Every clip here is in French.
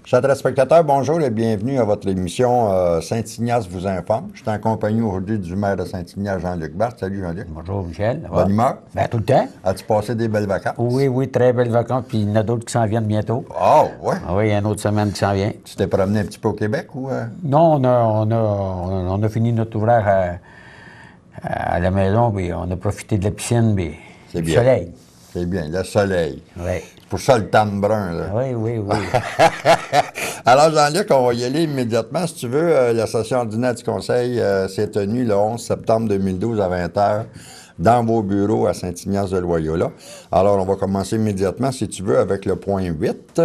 Chers téléspectateurs, bonjour et bienvenue à votre émission Saint-Ignace vous informe. Je suis en compagnie aujourd'hui du maire de Saint-Ignace, Jean-Luc Barthes. Salut Jean-Luc. Bonjour Michel. Bonne humeur? Ben, tout le temps. As-tu passé des belles vacances? Oui, très belles vacances. Puis il y en a d'autres qui s'en viennent bientôt. Oh, ouais. Oui, il y a une autre semaine qui s'en vient. Tu t'es promené un petit peu au Québec ou... Non, on a fini notre ouvrage à la maison, puis on a profité de la piscine, puis C'est du bien. soleil. C'est bien, le soleil. Oui. C'est pour ça le temps de brun, là. Oui. Alors, Jean-Luc, on va y aller immédiatement. Si tu veux, la session ordinaire du Conseil s'est tenue le 11 septembre 2012 à 20h dans vos bureaux à Saint-Ignace-de-Loyola. Alors, on va commencer immédiatement, si tu veux, avec le point 8.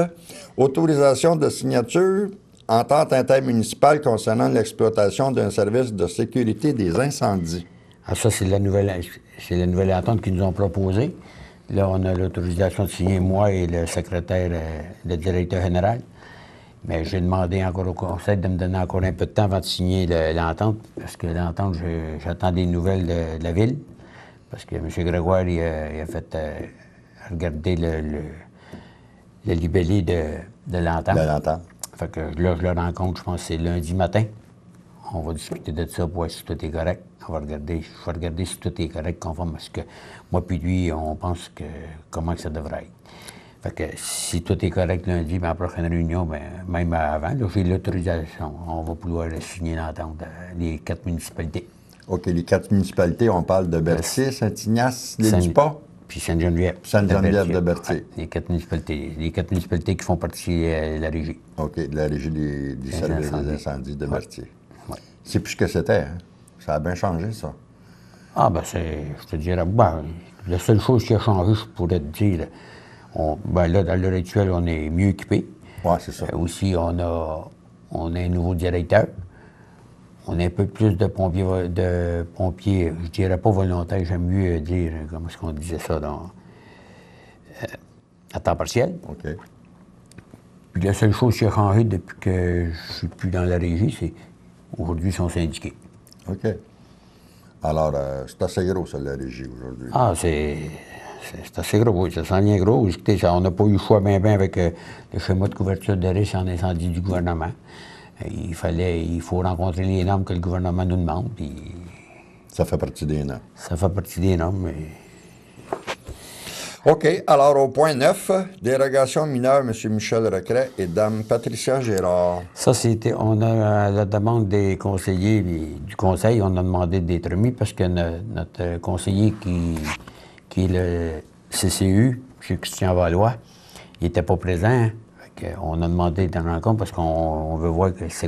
Autorisation de signature, entente intermunicipale concernant l'exploitation d'un service de sécurité des incendies. Ah, ça, c'est la nouvelle entente qu'ils nous ont proposée. Là, on a l'autorisation de signer, moi et le secrétaire, le directeur général. Mais j'ai demandé encore au conseil de me donner encore un peu de temps avant de signer l'entente, parce que l'entente, j'attends des nouvelles de la ville, parce que M. Grégoire, il a fait regarder le libellé de l'entente. De l'entente. Fait que là, je le rencontre, je pense que c'est lundi matin. On va discuter de ça pour voir si tout est correct. Je vais regarder si tout est correct, conforme à ce que moi puis lui, on pense que comment que ça devrait être. Fait que si tout est correct lundi, bien, à la prochaine réunion, bien, même avant, là, j'ai l'autorisation. On va pouvoir signer l'entente, les 4 municipalités. OK, les 4 municipalités, on parle de Berthier, Saint-Ignace, l'Île-du-Pas, puis Sainte-Geneviève. Sainte-Geneviève de Berthier. Ouais, les 4 municipalités qui font partie de la régie. OK, de la régie du service des incendies de Berthier. Ouais. C'est plus ce que c'était, hein? Ça a bien changé, ça. Ah, ben, je te dirais, ben, la seule chose qui a changé, je pourrais te dire, ben là, dans l'heure actuelle, on est mieux équipé. Oui, c'est ça. Aussi, on a un nouveau directeur. On a un peu plus de pompiers, je dirais pas volontaires, j'aime mieux dire, comment est-ce qu'on disait ça, à temps partiel. OK. Puis la seule chose qui a changé depuis que je suis plus dans la régie, c'est aujourd'hui, ils sont syndiqués. OK. Alors, c'est assez gros, ça, la régie, aujourd'hui. Ah, c'est assez gros, oui, ça s'en vient gros. Écoutez, on n'a pas eu le choix bien avec le schéma de couverture de risque en incendie du gouvernement. Il faut rencontrer les normes que le gouvernement nous demande, puis... Ça fait partie des normes. Ça fait partie des normes, mais... OK. Alors, au point 9, dérogation mineure, M. Michel Recret et Dame Patricia Gérard. Ça, on a la demande des conseillers du conseil, on a demandé d'être remis parce que notre conseiller qui est le CCU, M. Christian Valois, il n'était pas présent. On a demandé d'en rendre compte parce qu'on veut voir qu'est-ce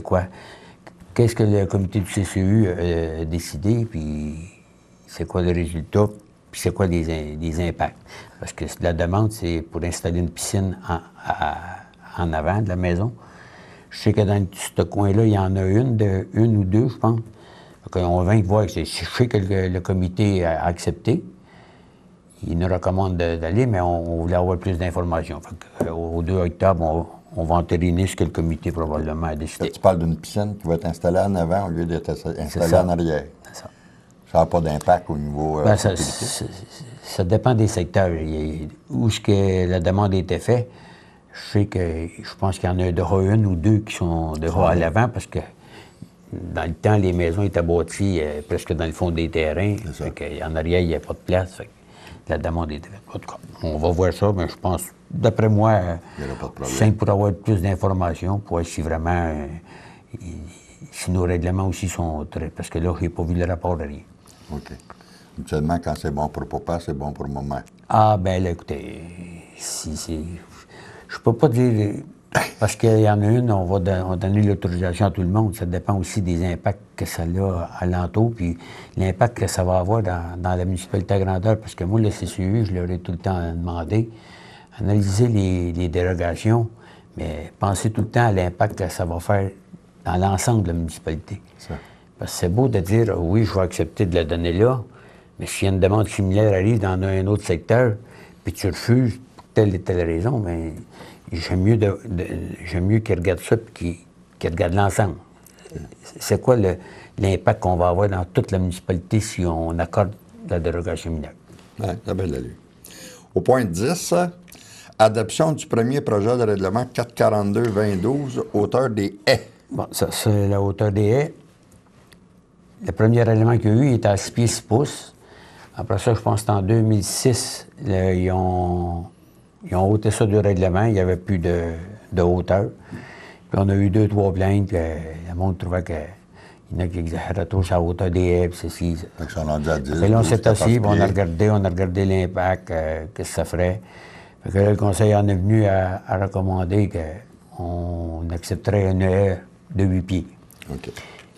que le comité du CCU a décidé, puis c'est quoi le résultat, puis c'est quoi les impacts. Parce que la demande, c'est pour installer une piscine en avant de la maison. Je sais que dans ce coin-là, il y en a une ou deux, je pense. On vient de voir, je sais que le comité a accepté. Il nous recommande d'aller, mais on voulait avoir plus d'informations. Au 2 octobre, on va entériner ce que le comité probablement a décidé. Tu parles d'une piscine qui va être installée en avant au lieu d'être installée en arrière. C'est ça. Ça n'a pas d'impact au niveau sécurité? Ça dépend des secteurs. Où est-ce que la demande a été faite, je pense qu'il y en a une ou deux qui sont à l'avant parce que dans le temps, les maisons étaient bâties presque dans le fond des terrains. En arrière, il n'y a pas de place. La demande était faite. En tout cas, on va voir ça, mais je pense, d'après moi, c'est pour avoir plus d'informations, pour voir si vraiment, si nos règlements aussi sont très... Parce que là, je n'ai pas vu le rapport de rien. OK. Habituellement, quand c'est bon pour papa, c'est bon pour maman. Ah, ben là, écoutez, je peux pas dire... Parce qu'il y en a une, on va donner l'autorisation à tout le monde. Ça dépend aussi des impacts que ça a alentour, puis l'impact que ça va avoir dans la municipalité à grandeur. Parce que moi, le CCU, je leur ai tout le temps demandé, analyser les dérogations, mais pensez tout le temps à l'impact que ça va faire dans l'ensemble de la municipalité. Ça. Parce que c'est beau de dire, oui, je vais accepter de la donner là, mais s'il y a une demande similaire arrive dans un autre secteur, puis tu refuses pour telle et telle raison, mais... J'aime mieux qu'ils regardent ça et qu'ils regardent l'ensemble. C'est quoi l'impact qu'on va avoir dans toute la municipalité si on accorde la dérogation mineure? Oui, ça a bien de l'allure. Au point 10, Adoption du premier projet de règlement 442-2012, hauteur des haies. Bon, ça, c'est la hauteur des haies. Le premier règlement qu'il y a eu, il était à 6 pieds 6 pouces. Après ça, je pense que c'est en 2006, là, ils ont ôté ça du règlement. Il n'y avait plus de hauteur. Puis on a eu 2-3 plaintes, puis le monde trouvait qu'il y en a qui exagéraient trop sur la hauteur des haies, puis ceci. Fait que ça en a à 10, Puis là, on 12, s'est 14 assis, puis on a pieds. regardé l'impact, qu'est-ce que ça ferait. Fait que là, le conseil en est venu à recommander qu'on accepterait une haie de 8 pieds. OK.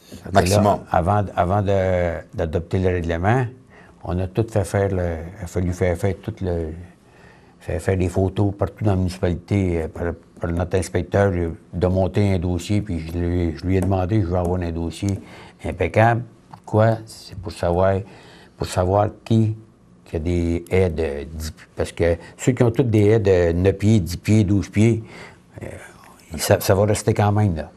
Fait que Maximum. là, avant d'adopter le règlement, on a tout fait faire, il a fallu faire des photos partout dans la municipalité par notre inspecteur de monter un dossier, puis je lui ai demandé, je veux avoir un dossier impeccable. Pourquoi? C'est pour savoir qui a des haies de 10 pieds. Parce que ceux qui ont toutes des haies de 9 pieds, 10 pieds, 12 pieds, ça va rester quand même, là.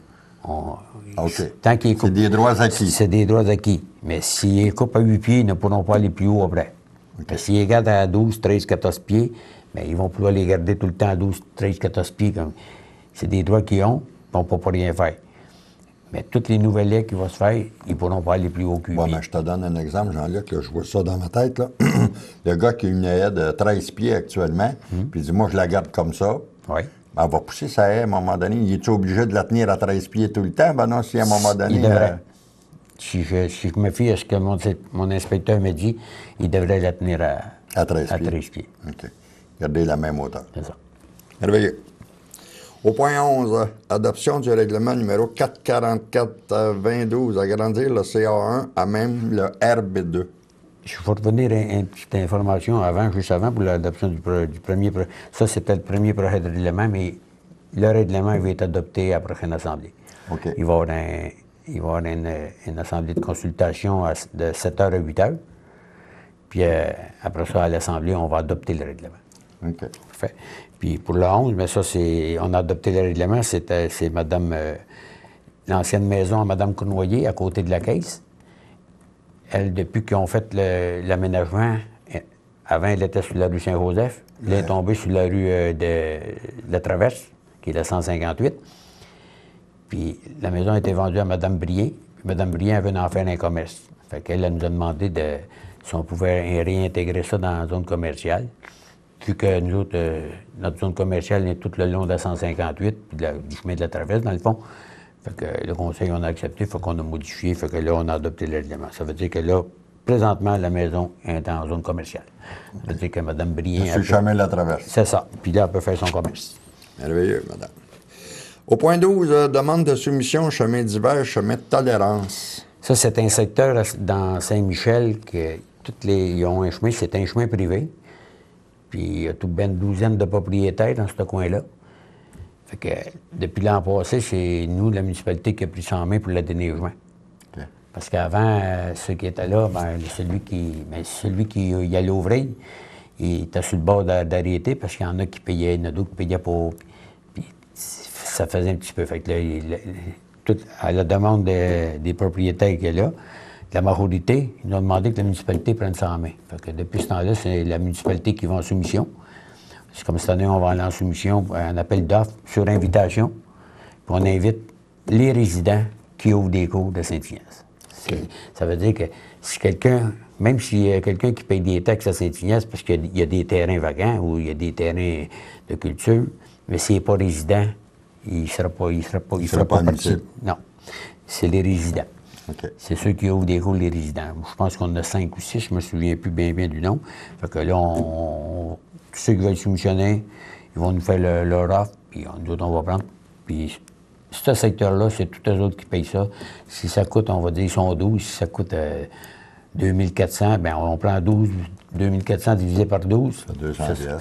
OK. Tant qu'ils C'est des droits acquis. C'est des droits acquis. Mais s'ils coupent à 8 pieds, ils ne pourront pas aller plus haut après. OK. S'ils les gardent à 12, 13, 14 pieds, bien, ils vont pouvoir les garder tout le temps à 12, 13, 14 pieds. C'est des droits qu'ils ont, ils ne vont pas rien faire. Mais toutes les nouvelles haies qui vont se faire, ils ne pourront pas aller plus haut que 8 Bon, pieds. mais je te donne un exemple, Jean-Luc, là, je vois ça dans ma tête. Là. Le gars qui a une haie de 13 pieds actuellement, puis il dit, moi, je la garde comme ça. Oui. Ben, elle va pousser sa haie à un moment donné. Il est-tu obligé de la tenir à 13 pieds tout le temps? Ben non, si à un moment donné... Il devrait. Si je me fie à ce que mon inspecteur m'a dit, il devrait la tenir à 13 pieds. 13 pieds. OK. Gardez la même hauteur. C'est ça. Merveilleux. Au point 11, adoption du règlement numéro 444-2012, agrandir le CA1 à même le RB2. Je vais revenir à une petite information juste avant, pour l'adoption du premier projet. Ça, c'était le premier projet de règlement, mais le règlement va être adopté à la prochaine assemblée. OK. Il va y avoir une assemblée de consultation de 7h à 8h. Puis après ça, à l'assemblée, on va adopter le règlement. OK. Parfait. Puis pour le 11, mais ça, on a adopté le règlement, c'est Madame, l'ancienne maison à Mme Cournoyer, à côté de la caisse. Elle, depuis qu'ils ont fait l'aménagement, avant, elle était sur la rue Saint-Joseph. Elle est tombée sur la rue de la Traverse, qui est la 158. Puis la maison a été vendue à Mme Brier. Puis Mme Brier avait en faire un commerce. Fait qu'elle nous a demandé si on pouvait réintégrer ça dans la zone commerciale. Vu que nous autres, notre zone commerciale est tout le long de la 158, puis du chemin de la Traverse, dans le fond. Fait que le conseil, on a accepté, fait qu'on a modifié, fait que là, on a adopté le règlement. Ça veut dire que là, présentement, la maison est en zone commerciale. Ça veut dire que Mme Brien... C'est le chemin de la Traverse. C'est ça. Puis là, elle peut faire son commerce. Merveilleux, madame. Au point 12, demande de soumission, chemin d'hiver, chemin de tolérance. Ça, c'est un secteur dans Saint-Michel que ils ont un chemin, c'est un chemin privé. Puis il y a tout ben une douzaine de propriétaires dans ce coin-là. Fait que depuis l'an passé, c'est nous, la municipalité, qui a pris ça en main pour le déneigement. OK. Parce qu'avant, ceux qui étaient là, celui qui y allait ouvrir, il était sur le bord d'arrêter parce qu'il y en a qui payaient, il y en a d'autres qui payaient pas. Puis ça faisait un petit peu. Fait que là, à la demande des propriétaires qui est là, la majorité, ils nous ont demandé que la municipalité prenne ça en main. Fait que depuis ce temps-là, c'est la municipalité qui va en soumission. C'est comme cette année, on va aller en soumission, un appel d'offres sur invitation. Puis on invite les résidents qui ouvrent des cours de Saint-Ignace. Ça veut dire que si quelqu'un, même s'il y a quelqu'un qui paye des taxes à Saint-Ignace parce qu'il y a des terrains vacants ou il y a des terrains de culture, mais s'il n'est pas résident, il ne sera pas parti. Non, c'est les résidents. Okay. C'est ceux qui ouvrent des cours, les résidents. Je pense qu'on en a 5 ou 6, je me souviens plus bien du nom. Fait que là, tous ceux qui veulent soumissionner, ils vont nous faire leur offre, puis nous autres, on va prendre. Puis ce secteur-là, c'est tous eux autres qui payent ça. Si ça coûte, on va dire, ils sont 12. Si ça coûte 2400, bien, on prend 2400 divisé par 12.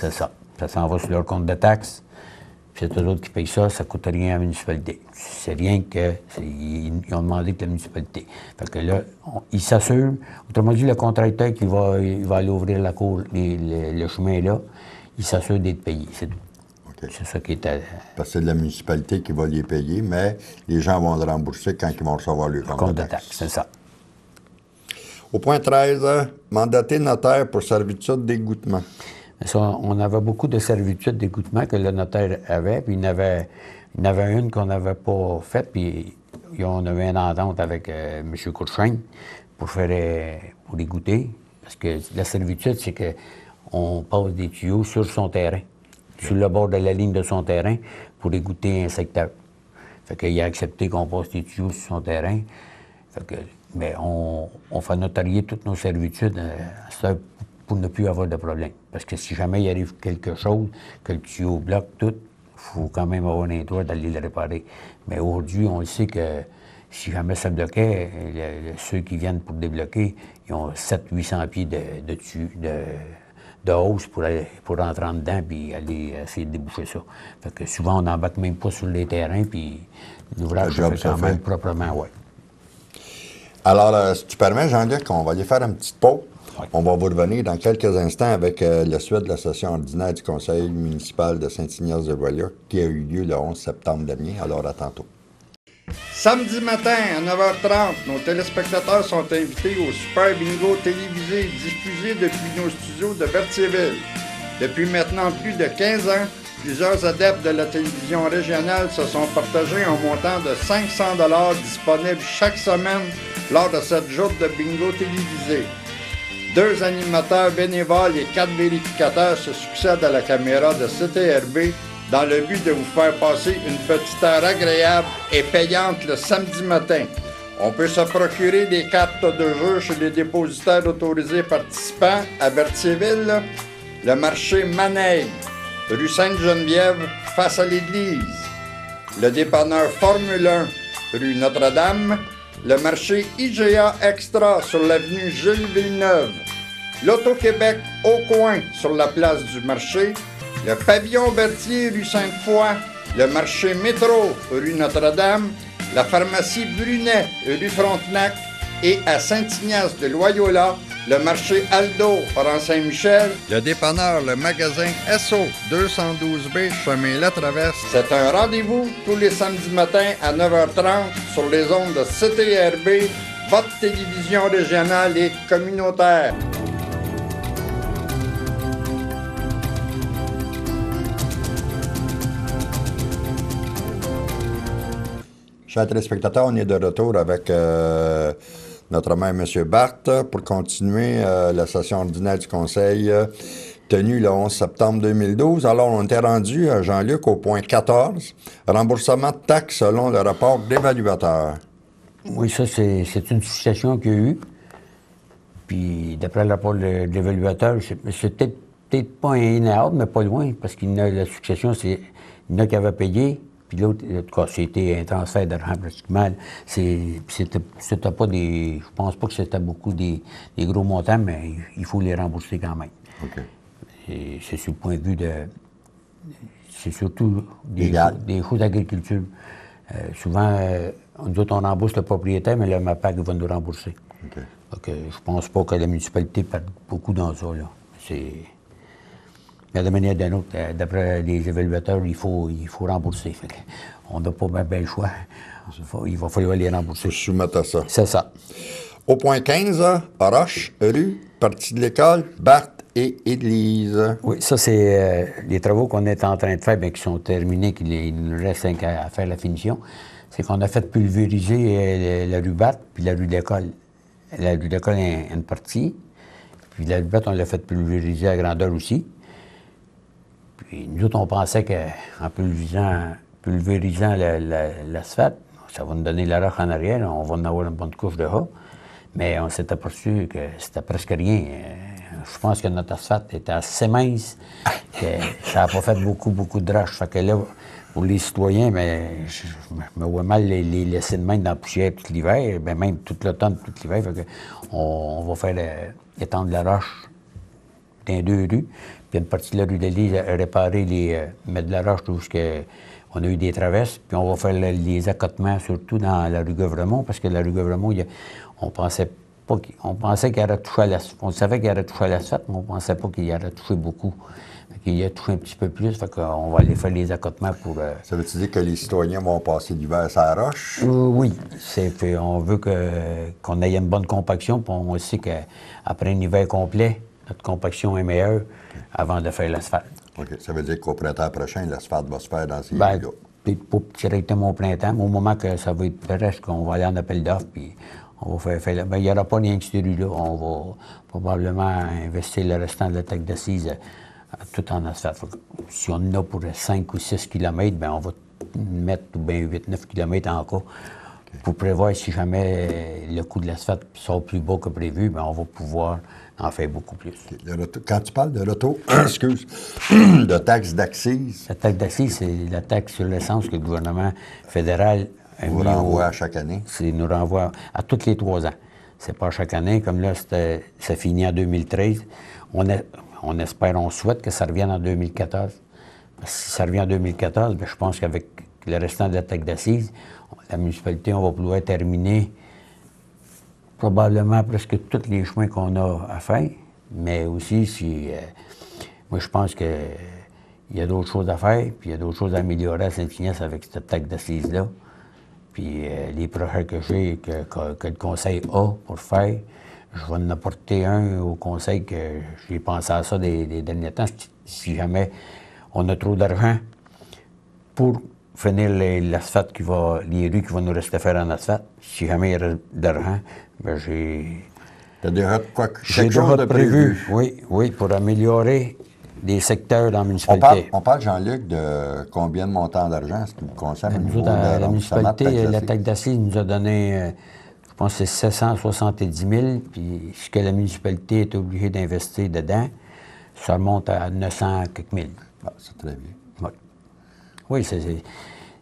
C'est ça. Ça s'en va sur leur compte de taxes. C'est eux autres qui payent ça, ça ne coûte rien à la municipalité. C'est rien que... Ils ont demandé que la municipalité. Fait que là, ils s'assurent. Autrement dit, le contracteur qui va aller ouvrir la cour, le chemin là, il s'assure d'être payé, c'est tout. Okay. C'est ça qui est... Parce que c'est de la municipalité qui va les payer, mais les gens vont le rembourser quand ils vont recevoir le compte de taxe. C'est ça. Au point 13, mandater notaire pour servitude d'égouttement. Ça, on avait beaucoup de servitudes d'écoutement que le notaire avait, puis il y en avait une qu'on n'avait pas faite, puis on avait une entente avec M. Courchaine pour pour écouter. Parce que la servitude, c'est qu'on passe des tuyaux sur son terrain, sur le bord de la ligne de son terrain, pour écouter un secteur. Fait qu'il a accepté qu'on passe des tuyaux sur son terrain. Fait que, mais on fait notarier toutes nos servitudes pour ne plus avoir de problème. Parce que si jamais il arrive quelque chose, que le tuyau bloque tout, il faut quand même avoir un droit d'aller le réparer. Mais aujourd'hui, on le sait que si jamais ça bloquait, ceux qui viennent pour débloquer, ils ont 700-800 pieds de hausse pour rentrer en dedans puis aller essayer de déboucher ça. Fait que souvent, on n'embarque même pas sur les terrains, puis l'ouvrage se fait quand même proprement, oui. Alors, si tu permets, Jean-Luc, on va aller faire une petite pause. Oui. On va vous revenir dans quelques instants avec la suite de la session ordinaire du Conseil municipal de Saint-Ignace-de-Loyola qui a eu lieu le 11 septembre dernier. Alors, à tantôt. Samedi matin à 9h30, nos téléspectateurs sont invités au Super Bingo télévisé diffusé depuis nos studios de Berthierville. Depuis maintenant plus de 15 ans, plusieurs adeptes de la télévision régionale se sont partagés un montant de 500 $ disponible chaque semaine lors de cette joute de bingo télévisé. 2 animateurs bénévoles et 4 vérificateurs se succèdent à la caméra de CTRB dans le but de vous faire passer une petite heure agréable et payante le samedi matin. On peut se procurer des cartes de jeu chez les dépositaires autorisés participants à Berthierville, le marché Maneille, rue Sainte-Geneviève, face à l'église, le dépanneur Formule 1, rue Notre-Dame, le marché IGA Extra sur l'avenue Jules Villeneuve, l'Auto-Québec au coin sur la place du marché, le pavillon Berthier, rue Sainte-Foy, le marché Métro, rue Notre-Dame, la pharmacie Brunet, rue Frontenac et à Saint-Ignace-de-Loyola, le marché Aldo, rang Saint-Michel, le dépanneur, le magasin SO, 212B, chemin La Traverse. C'est un rendez-vous tous les samedis matins à 9h30 sur les ondes de CTRB, votre télévision régionale et communautaire. Chers téléspectateurs, on est de retour avec notre maire, M. Barthes, pour continuer la session ordinaire du Conseil tenue le 11 septembre 2012. Alors, on était rendu, Jean-Luc, au point 14, remboursement de taxes selon le rapport d'évaluateur. Oui, ça, c'est une succession qu'il y a eu. Puis, d'après le rapport de l'évaluateur, c'est peut-être pas un mais pas loin, parce qu'il y a la succession, il y en a qui avaient payé. Puis l'autre, en tout cas, c'était un transfert d'argent pratiquement. C'était pas des... Je pense pas que c'était beaucoup des gros montants, mais il faut les rembourser quand même. OK. C'est sur le point de vue de... C'est surtout des choses d'agriculture. Souvent, nous autres, on rembourse le propriétaire, mais le MAPAC va nous rembourser. OK. Donc, je pense pas que la municipalité perde beaucoup dans ça, là. Mais de manière d'une autre, d'après les évaluateurs, il faut rembourser. On n'a pas bien le choix. Il va falloir les rembourser. Il faut se soumettre à ça. C'est ça. Au point 15, Roche, rue, partie de l'école, Barthes et Église. Oui, ça, c'est les travaux qu'on est en train de faire, bien, qui sont terminés, il nous reste à faire la finition. C'est qu'on a fait pulvériser la rue Barthes puis la rue de l'école. La rue de l'école est une partie. Puis la rue Barthes, on l'a fait pulvériser à grandeur aussi. Puis nous autres, on pensait qu'en pulvérisant l'asphalte, ça va nous donner la roche en arrière, on va en avoir une bonne couche de haut. Mais on s'est aperçu que c'était presque rien. Je pense que notre asphalte était assez mince, que ça n'a pas fait beaucoup de roches. Fait que là, pour les citoyens, je me vois mal les laisser de main dans la poussière tout l'hiver, même tout l'automne, tout l'hiver. Fait que on va faire étendre la roche dans 2 rues. Puis une partie de la rue de l'Église, réparer mettre de la roche on a eu des traverses, puis on va faire les accotements, surtout dans la rue Gouvremont, parce que la rue Gouvremont, on pensait qu'il aurait touché à l'asphalte. On savait qu'il aurait touché à l'asphalte, mais on ne pensait pas qu'il aurait touché beaucoup. Il a touché un petit peu plus, fait qu'on va aller faire les accotements pour... Ça veut-tu dire que les citoyens vont passer l'hiver sur la roche? Oui. On veut qu'on ait une bonne compaction, puis on sait qu'après un hiver complet, notre compaction est meilleure avant de faire l'asphalte. OK. Ça veut dire qu'au printemps prochain, l'asphalte va se faire dans ces Ben, rues-là. peut-être pas directement au printemps, mais au moment que ça va être prêt, qu'on va aller en appel d'offres, puis on va faire ben, il n'y aura pas rien que ces rues-là. On va probablement investir le restant de la tech d'assises tout en asphalte. Si on en a pour 5 ou 6 km, ben on va mettre bien 8-9 km encore. Pour prévoir si jamais le coût de l'asphalte sort plus bas que prévu, ben on va pouvoir en faire beaucoup plus. Quand tu parles de l'auto, excuse, de taxe d'accise, La taxe d'accise, c'est la taxe sur l'essence que le gouvernement fédéral vous renvoie à chaque année. C'est nous renvoie à tous les 3 ans. C'est pas chaque année. Comme là, ça finit en 2013. On espère, on souhaite que ça revienne en 2014. Parce que si ça revient en 2014, bien, je pense qu'avec le restant de la taxe d'assises, la municipalité, on va pouvoir terminer probablement presque tous les chemins qu'on a à faire. Mais aussi, moi, je pense qu'il y a d'autres choses à faire, puis il y a d'autres choses à améliorer à Saint-Ignace avec cette taxe d'assises-là. Puis les projets que j'ai, que le conseil a pour faire, je vais en apporter un au conseil que j'ai pensé à ça des derniers temps. Si jamais on a trop d'argent pour finir l'asphalte les rues qui vont nous rester faire en asphalte, si jamais il y a d'argent, bien j'ai... Tu as déjà quelque chose de prévu? Oui, pour améliorer des secteurs dans la municipalité. On parle, Jean-Luc, de combien de montants d'argent ce qui vous concerne au niveau de la municipalité, la taxe d'assises nous a donné, je pense que c'est 770 000, puis ce que la municipalité est obligée d'investir dedans, ça remonte à 900 quelques mille. Ah, c'est très bien. Oui, oui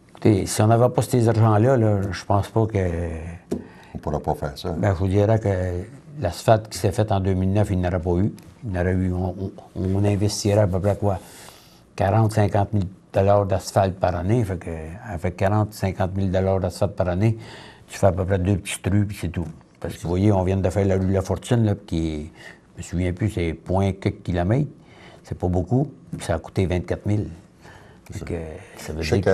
écoutez, si on n'avait pas ces argents-là, je pense pas que... On ne pourra pas faire ça. Bien, je vous dirais que l'asphalte qui s'est fait en 2009, il n'aurait pas eu. On investirait à peu près quoi? 40-50 000 d'asphalte par année. Fait que, avec 40-50 000 d'asphalte par année, tu fais à peu près 2 petites rues, puis c'est tout. Parce que vous voyez, on vient de faire la rue de la Fortune, là, qui je me souviens plus, c'est point quelques kilomètres. C'est pas beaucoup, puis ça a coûté 24 000. Ça veut je sais dire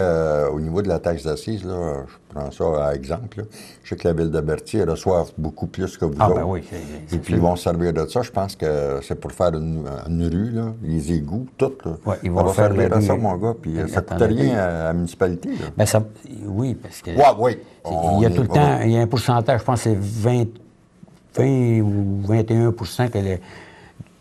qu'au niveau de la taxe d'assises, là, je prends ça à exemple, là, je sais que la Ville de Berthier reçoit beaucoup plus que vous autres. Ben oui, et puis, ils vont se servir de ça. Je pense que c'est pour faire une rue, là, les égouts, tout. Là. Ouais, ils vont faire servir de ça, mon gars. Puis ça ne coûte rien à la municipalité. Là. Ben oui, parce que... Oui. Il y a tout le temps, il y a un pourcentage, je pense que c'est 20 ou 21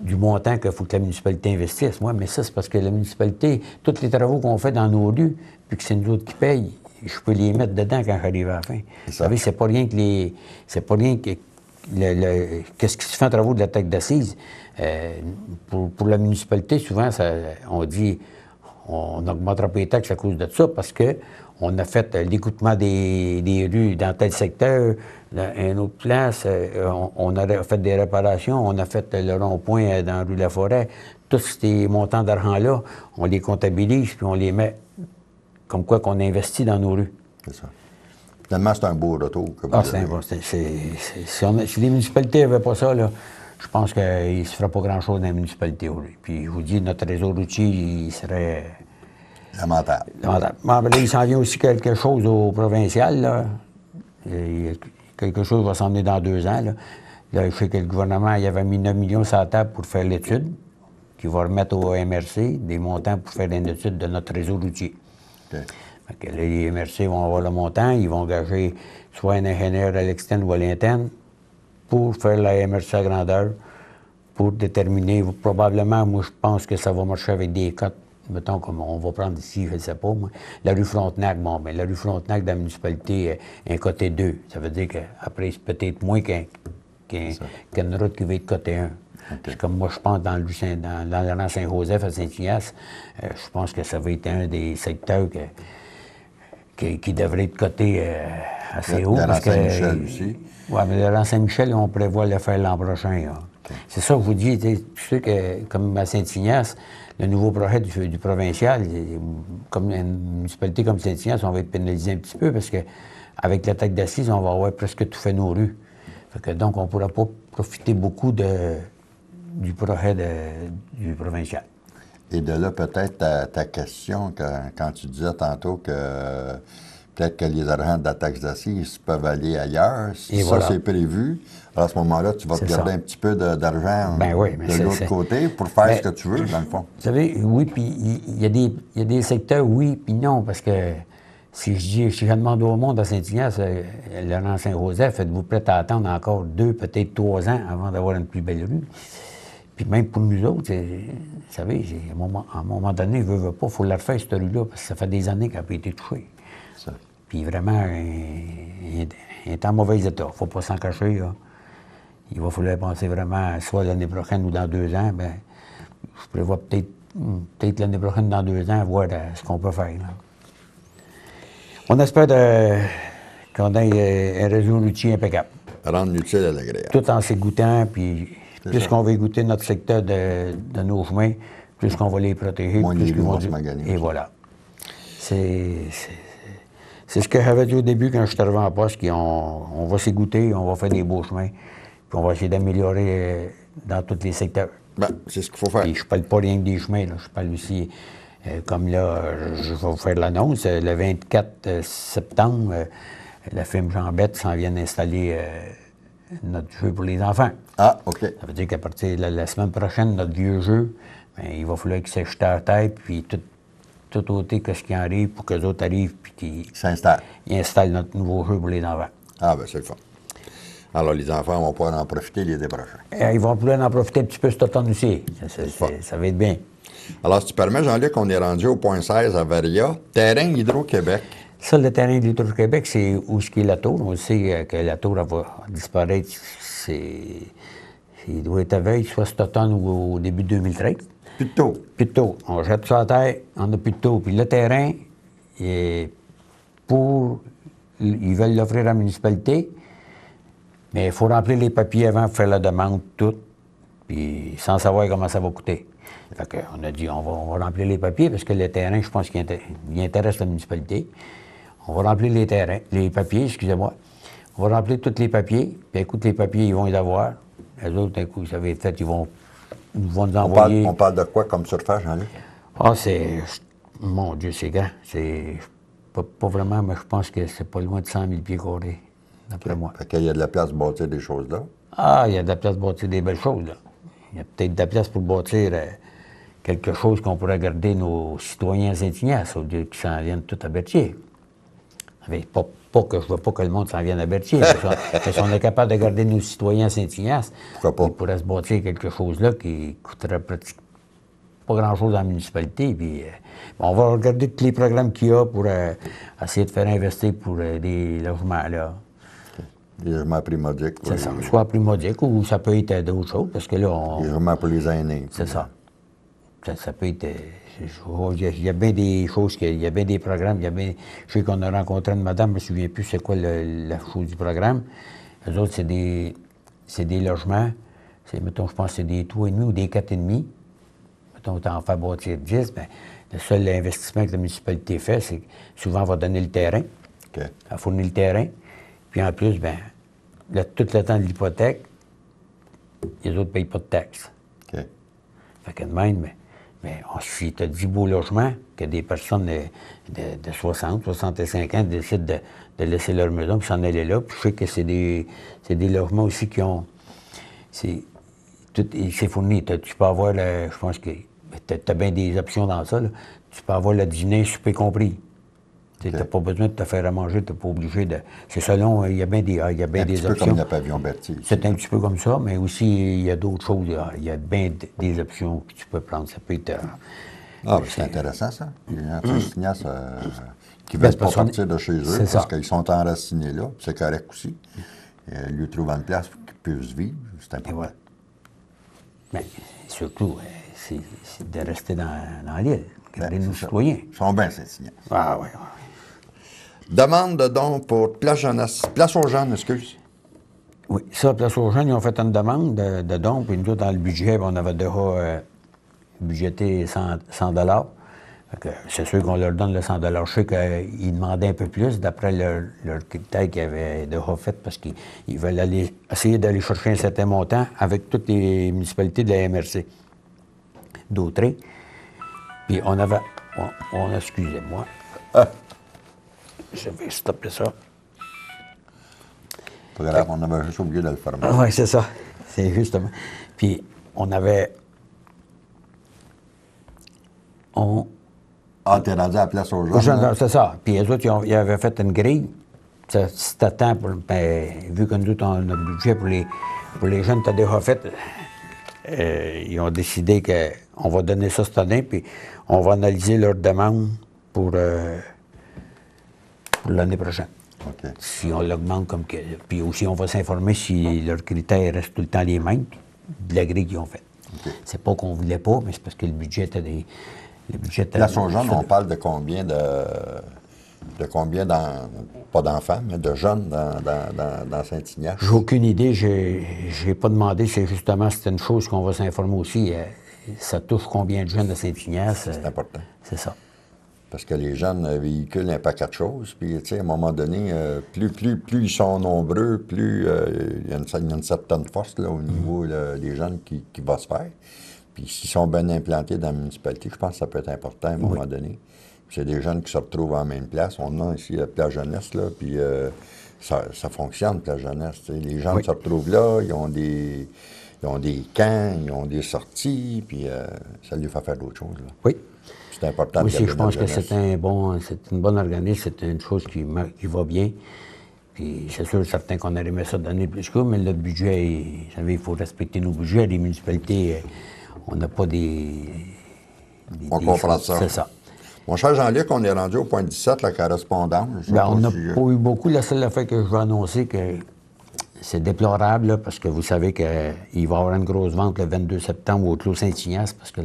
du montant qu'il faut que la municipalité investisse. Moi, mais ça, c'est parce que la municipalité, tous les travaux qu'on fait dans nos rues, puis que c'est nous autres qui payent, je peux les mettre dedans quand j'arrive à la fin. Vous savez, c'est pas rien que qu'est-ce qui se fait en travaux de la taxe d'assises. Pour la municipalité, souvent, on dit on n'augmentera pas les taxes à cause de ça parce que on a fait l'écoutement des rues dans tel secteur, une autre place, on a fait des réparations, on a fait le rond-point dans la rue de la Forêt. Tous ces montants d'argent-là, on les comptabilise puis on les met comme quoi qu'on investit dans nos rues. C'est ça. Finalement, c'est un beau retour. Si les municipalités n'avaient pas ça, là, je pense qu'il ne se ferait pas grand-chose dans les municipalités aujourd'hui. Puis je vous dis, notre réseau routier, il serait... lamentable. Là, il s'en vient aussi quelque chose au provincial. Là. Quelque chose va s'en venir dans 2 ans. Là, je sais que le gouvernement il avait mis 9 millions sur la table pour faire l'étude, qu'il va remettre au MRC des montants pour faire une étude de notre réseau routier. Okay. Fait que là, les MRC vont avoir le montant, ils vont engager soit un ingénieur à l'externe ou à l'interne pour faire la MRC à grandeur, pour déterminer, probablement, moi je pense que ça va marcher avec des cotes. Mettons, comme on va prendre ici, je ne sais pas, moi, la rue Frontenac. Bon, bien, la rue Frontenac de la municipalité est côté 2. Ça veut dire qu'après, c'est peut-être moins qu'une route qui va être côté 1. Okay. C'est comme moi, je pense, dans le rang Saint-Joseph à Saint-Ignace, je pense que ça va être un des secteurs qui devrait être coté assez haut. Le rang Saint-Michel aussi. Oui, mais le rang Saint-Michel, on prévoit le faire l'an prochain. Okay. C'est ça que je vous dis. Je sais que, comme à Saint-Ignace, le nouveau projet du provincial, comme une municipalité comme Saint-Ignace, on va être pénalisé un petit peu parce qu'avec la taxe d'assises, on va avoir presque tout fait nos rues. Fait que, donc, on ne pourra pas profiter beaucoup du projet du provincial. Et de là, peut-être ta question, quand tu disais tantôt que peut-être que les argents de la taxe d'assises peuvent aller ailleurs. Si Et ça, voilà. c'est prévu, à ce moment-là, tu vas te C'est garder ça. un petit peu d'argent Ben oui, mais de l'autre côté pour faire ce que tu veux, dans le fond. Vous savez, oui, puis il y a des secteurs, oui, puis non, parce que si je demande au monde à Saint-Ignace, Laurent Saint-Joseph, êtes-vous prêt à attendre encore 2, peut-être 3 ans avant d'avoir une plus belle rue? Puis même pour nous autres, vous savez, à un moment donné, veut pas, il faut la refaire, cette rue-là, parce que ça fait des années qu'elle n'a pas été touchée. Ça. Puis vraiment, elle est en mauvais état. Il ne faut pas s'en cacher, là. Il va falloir penser vraiment, soit l'année prochaine ou dans 2 ans, bien, je prévois peut-être l'année prochaine, dans 2 ans, voir ce qu'on peut faire. Là. On espère qu'on ait un réseau routier impeccable. Rendre l'utile à l'agréable. Tout en s'égouttant, puis plus ça. qu'on va écouter notre secteur de nos chemins, plus qu'on va les protéger, Moins plus les qu'ils rues vont vont se dire. maganer Et aussi. voilà. C'est ce que j'avais dit au début quand je suis arrivé en poste, on va s'écouter, on va faire des beaux chemins, puis on va essayer d'améliorer dans tous les secteurs. Ben, c'est ce qu'il faut faire. Puis je parle pas rien que des chemins, là. Je parle aussi, comme là, je vais vous faire l'annonce, le 24 septembre, la firme Jean-Bette s'en vient d'installer notre jeu pour les enfants. Ah, OK. Ça veut dire qu'à partir de la semaine prochaine, notre vieux jeu, bien, il va falloir qu'il s'achète à la tête, puis tout ôter que ce qui arrive pour que les autres arrivent, puis qu'ils S'installe. installent notre nouveau jeu pour les enfants. Ah, ben c'est le fun. Alors, les enfants vont pouvoir en profiter l'été prochain. Ils vont pouvoir en profiter un petit peu cet automne aussi. Ça va être bien. Alors, si tu permets, Jean-Luc, on est rendu au point 16 à Varia, terrain Hydro-Québec. Ça, le terrain de l'Hydro-Québec, c'est où ce qui est la tour. On sait que la tour elle va disparaître. Il doit être à veille, soit cet automne ou au début de 2013. Plutôt. Plus de taux. On jette ça à terre, on n'a plus de taux. Puis le terrain, ils veulent l'offrir à la municipalité, mais il faut remplir les papiers avant pour faire la demande, tout, puis sans savoir comment ça va coûter. Fait qu'on a dit, on va remplir les papiers, parce que le terrain, je pense qu'il intéresse la municipalité. On va remplir les papiers, excusez-moi. On va remplir tous les papiers, puis écoute, les papiers, ils vont les avoir. Les autres, d'un coup, ça va être fait, ils vont nous envoyer. On parle de quoi comme surface, Jean-Luc? Ah, mon Dieu, c'est grand. C'est pas vraiment, mais je pense que c'est pas loin de 100 000 pieds carrés, d'après moi. Fait qu'il y a de la place pour bâtir des choses là. Ah, il y a de la place pour bâtir des belles choses, là. Il y a peut-être de la place pour bâtir quelque chose qu'on pourrait garder nos citoyens Saint-Ignace, au lieu qu'ils s'en viennent tout à Berthier. Pas que je veux pas que le monde s'en vienne à Berthier, mais si on est capable de garder nos citoyens Saint-Ignace, Pourquoi pas? il pourrait se bâtir quelque chose là qui coûterait pratiquement pas grand-chose dans la municipalité. Puis, on va regarder tous les programmes qu'il y a pour essayer de faire investir pour des logements là. Des logements primodiques. C'est ça. Soit plus modique ou ça peut être d'autres choses, parce que là, Des logements pour les aînés. c'est ça. Ça peut être. Il y a bien des choses, il y a bien des programmes. Je sais qu'on a rencontré une madame, je ne me souviens plus c'est quoi la chose du programme. Les autres, c'est des logements. Mettons, je pense que c'est des 3,5 ou des 4,5. Mettons, on en fait bâtir 10. Bien, le seul investissement que la municipalité fait, c'est que souvent, on va donner le terrain. OK. Elle fournit le terrain. Puis en plus, bien, tout le temps de l'hypothèque, les autres ne payent pas de taxes. OK. Fait que de même, mais si tu as 10 beaux logements, que des personnes de 60, 65 ans décident de laisser leur maison puis s'en aller là, puis je sais que c'est des logements aussi qui ont... C'est fourni. Tu peux avoir, je pense que tu as bien des options dans ça. Là. Tu peux avoir le dîner, souper compris. Tu n'as pas besoin de te faire à manger, tu n'es pas obligé de... C'est selon, il y a bien des Un petit peu options. comme le pavillon Berthier. C'est un petit peu comme ça, mais aussi, il y a d'autres choses. Il y a bien des options que tu peux prendre. Ça peut être... Ah, ben, c'est intéressant, ça. Les gens de Saint-Ignace qui ne veulent pas partir de chez eux parce qu'ils sont enracinés là. C'est correct aussi. Ils lui trouvent une place pour qu'ils puissent vivre. C'est important. Voilà. Mais surtout, c'est de rester dans l'île, garder nos citoyens. Ils sont bien Saint-Ignace. Ah oui, oui. Demande de don pour Place aux jeunes, excuse. Oui, ça, Place aux jeunes, ils ont fait une demande de don, puis nous, dans le budget, on avait déjà budgété 100 $. C'est sûr qu'on leur donne le 100 $. Je sais qu'ils demandaient un peu plus, d'après leur critère qu'ils avaient déjà fait, parce qu'ils veulent essayer d'aller chercher un certain montant avec toutes les municipalités de la MRC d'Autrey. Puis on avait... excusez-moi. Je vais stopper ça. Pas grave, on avait juste oublié de le fermer. Oui, c'est ça. C'est justement. Puis, on avait. Ah, t'es rendu à la place aux jeunes. là? C'est ça. Puis, les autres, ils avaient fait une grille. C'était temps pour. Ben, vu que nous, on a notre budget pour les jeunes, t'as déjà fait. Ils ont décidé qu'on va donner ça cette année, puis on va analyser leurs demandes pour l'année prochaine. OK. Si on l'augmente comme que. Puis aussi, on va s'informer si leurs critères restent tout le temps les mêmes de la grille qu'ils ont faite. OK. C'est pas qu'on voulait pas, mais c'est parce que le budget était des. Le budget était. Place aux jeunes, on parle de combien pas d'enfants, mais de jeunes dans Saint-Ignace? J'ai aucune idée, j'ai pas demandé, c'est une chose qu'on va s'informer aussi. Ça touche combien de jeunes de Saint-Ignace? C'est important. C'est ça. Parce que les jeunes véhiculent un paquet de choses. Puis, tu sais, à un moment donné, plus ils sont nombreux, plus il y a une certaine force là, au niveau des jeunes qui va se faire. Puis, s'ils sont bien implantés dans la municipalité, je pense que ça peut être important à un moment donné. Puis, c'est des jeunes qui se retrouvent en même place. On a ici la place jeunesse, là, puis ça fonctionne, place jeunesse. Tu sais. Les gens se retrouvent là, ils ont des camps, ils ont des sorties, puis ça leur fait faire d'autres choses. Là. Oui. C'est important. Aussi, je pense que c'est une bonne organisme, c'est une chose qui va bien. Puis c'est sûr, certain qu'on aurait aimé ça donner plus que, mais le budget, vous savez, il faut respecter nos budgets. Les municipalités, on n'a pas on comprend ça. C'est ça. Mon cher Jean-Luc, on est rendu au point 17, la correspondance. Bien, on n'a pas eu beaucoup. La seule affaire que je veux annoncer, que c'est déplorable, là, parce que vous savez qu'il va y avoir une grosse vente le 22 septembre au Clos Saint-Ignace, parce que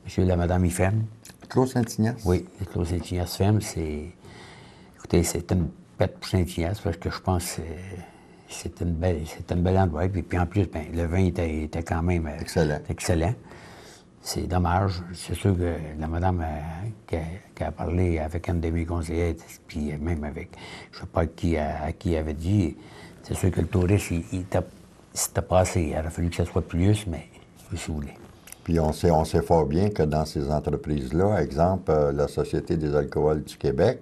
monsieur et la madame y ferment. Clos Saint-Ignace? Oui, le Clos Saint-Ignace ferme. Écoutez, c'est une pète pour Saint-Ignace, parce que je pense que c'est une belle endroit. Puis en plus, ben, le vin était quand même excellent. C'est dommage. C'est sûr que la madame qui a parlé avec une de mes conseillères, puis même avec, je ne sais pas à qui elle avait dit, c'est sûr que le touriste, c'était pas assez. Il aurait fallu que ça soit plus, mais si vous voulez. Puis on sait fort bien que dans ces entreprises-là, exemple, la Société des alcools du Québec,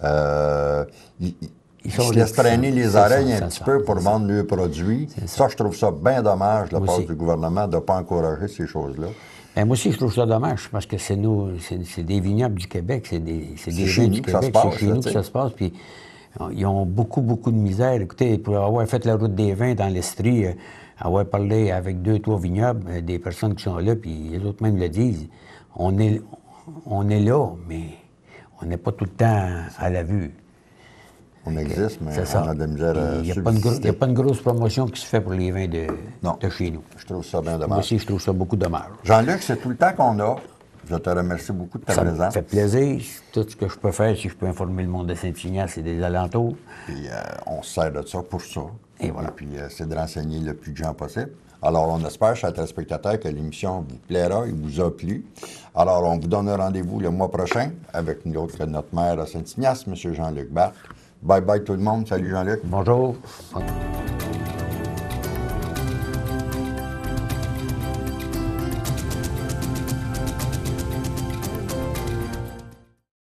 ils se laissent traîner les oreilles un petit peu pour vendre leurs produits. Ça, je trouve ça bien dommage de la part du gouvernement de ne pas encourager ces choses-là. Ben, moi aussi, je trouve ça dommage, parce que c'est des vignobles du Québec, c'est des vins du Québec, c'est chez nous que ça se passe, puis ils ont beaucoup, beaucoup de misère. Écoutez, pour avoir fait la route des vins dans l'Estrie, avoir parlé avec 2-3 vignobles, des personnes qui sont là, puis les autres même le disent, on est là, mais on n'est pas tout le temps à la vue. On existe, mais on a de la misère à subsister. Il n'y a pas une grosse promotion qui se fait pour les vins de chez nous. Je trouve ça bien dommage. Moi aussi, je trouve ça beaucoup dommage. Jean-Luc, c'est tout le temps qu'on a. Je te remercie beaucoup de ta présence. Ça me fait plaisir. Tout ce que je peux faire, si je peux informer le monde de Saint-Ignace et des alentours. Puis on se sert de ça pour ça. Et voilà. Puis c'est de renseigner le plus de gens possible. Alors, on espère, chers téléspectateurs, que l'émission vous plaira et vous a plu. Alors, on vous donne un rendez-vous le mois prochain avec notre maire à Saint-Ignace, M. Jean-Luc Barthes. Bye-bye tout le monde. Salut Jean-Luc. Bonjour.